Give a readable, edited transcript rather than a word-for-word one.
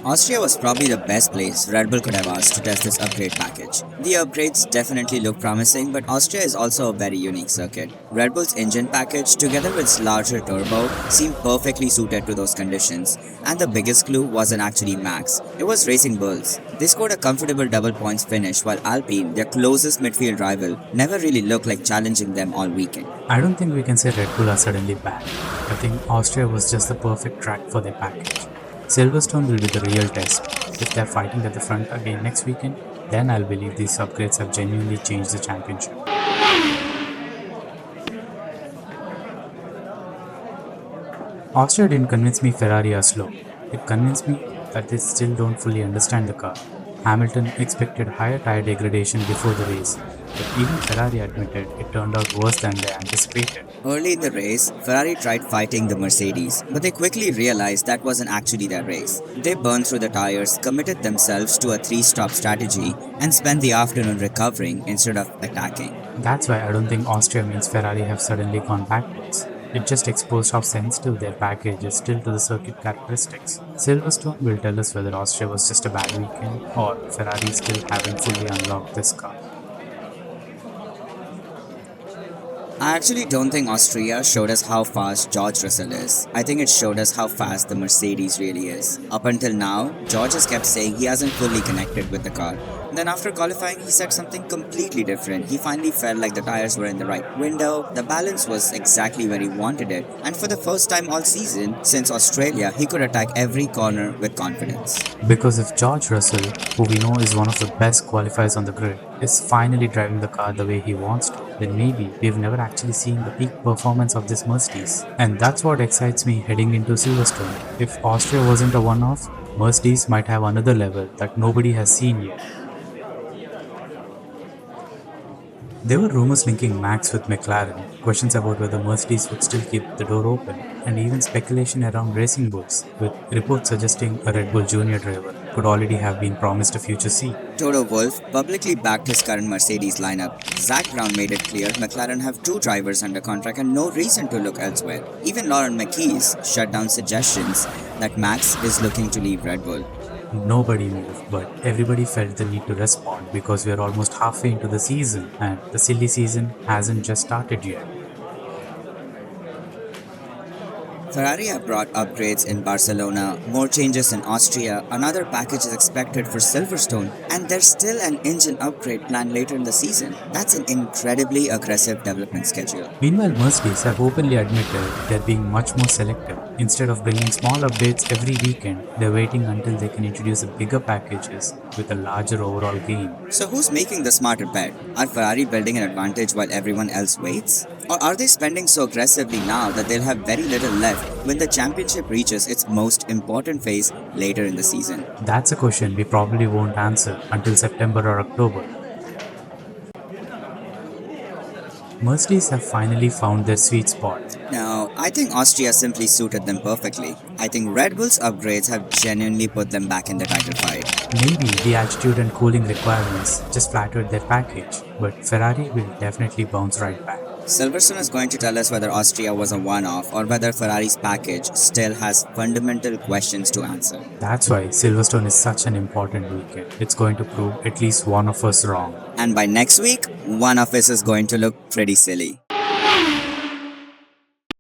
Austria was probably the best place Red Bull could have asked to test this upgrade package. The upgrades definitely look promising, but Austria is also a very unique circuit. Red Bull's engine package, together with its larger turbo, seemed perfectly suited to those conditions, and the biggest clue wasn't actually Max, it was Racing Bulls. They scored a comfortable double points finish, while Alpine, their closest midfield rival, never really looked like challenging them all weekend. I don't think we can say Red Bull are suddenly bad. I think Austria was just the perfect track for their package. Silverstone will be the real test. If they're fighting at the front again next weekend, then I'll believe these upgrades have genuinely changed the championship. Austria didn't convince me Ferrari are slow. It convinced me that they still don't fully understand the car. Hamilton expected higher tire degradation before the race, but even Ferrari admitted it turned out worse than they anticipated. Early in the race, Ferrari tried fighting the Mercedes, but they quickly realized that wasn't actually their race. They burned through the tires, committed themselves to a three-stop strategy, and spent the afternoon recovering instead of attacking. That's why I don't think Austria means Ferrari have suddenly gone backwards. It just exposed how sensitive their package is still to the circuit characteristics. Silverstone will tell us whether Austria was just a bad weekend or Ferrari still haven't fully unlocked this car. I actually don't think Austria showed us how fast George Russell is. I think it showed us how fast the Mercedes really is. Up until now, George has kept saying he hasn't fully connected with the car. Then after qualifying, he said something completely different. He finally felt like the tires were in the right window, the balance was exactly where he wanted it, and for the first time all season, since Australia, he could attack every corner with confidence. Because if George Russell, who we know is one of the best qualifiers on the grid, is finally driving the car the way he wants to, then maybe we've never actually seen the peak performance of this Mercedes. And that's what excites me heading into Silverstone. If Austria wasn't a one-off, Mercedes might have another level that nobody has seen yet. There were rumors linking Max with McLaren, questions about whether Mercedes would still keep the door open, and even speculation around Racing Bulls, with reports suggesting a Red Bull Junior driver could already have been promised a future seat. Toto Wolff publicly backed his current Mercedes lineup. Zach Brown made it clear McLaren have two drivers under contract and no reason to look elsewhere. Even Lauren McKees shut down suggestions that Max is looking to leave Red Bull. Nobody moved, but everybody felt the need to respond because we are almost halfway into the season and the silly season hasn't just started yet. Ferrari have brought upgrades in Barcelona, more changes in Austria, another package is expected for Silverstone, and there's still an engine upgrade planned later in the season. That's an incredibly aggressive development schedule. Meanwhile, Mercedes have openly admitted they're being much more selective. Instead of bringing small updates every weekend, they're waiting until they can introduce bigger packages with a larger overall gain. So who's making the smarter bet? Are Ferrari building an advantage while everyone else waits? Or are they spending so aggressively now that they'll have very little left when the championship reaches its most important phase later in the season? That's a question we probably won't answer until September or October. Mercedes have finally found their sweet spot. Now, I think Austria simply suited them perfectly. I think Red Bull's upgrades have genuinely put them back in the title fight. Maybe the altitude and cooling requirements just flattered their package, but Ferrari will definitely bounce right back. Silverstone is going to tell us whether Austria was a one-off or whether Ferrari's package still has fundamental questions to answer. That's why Silverstone is such an important weekend. It's going to prove at least one of us wrong. And by next week, one of us is going to look pretty silly.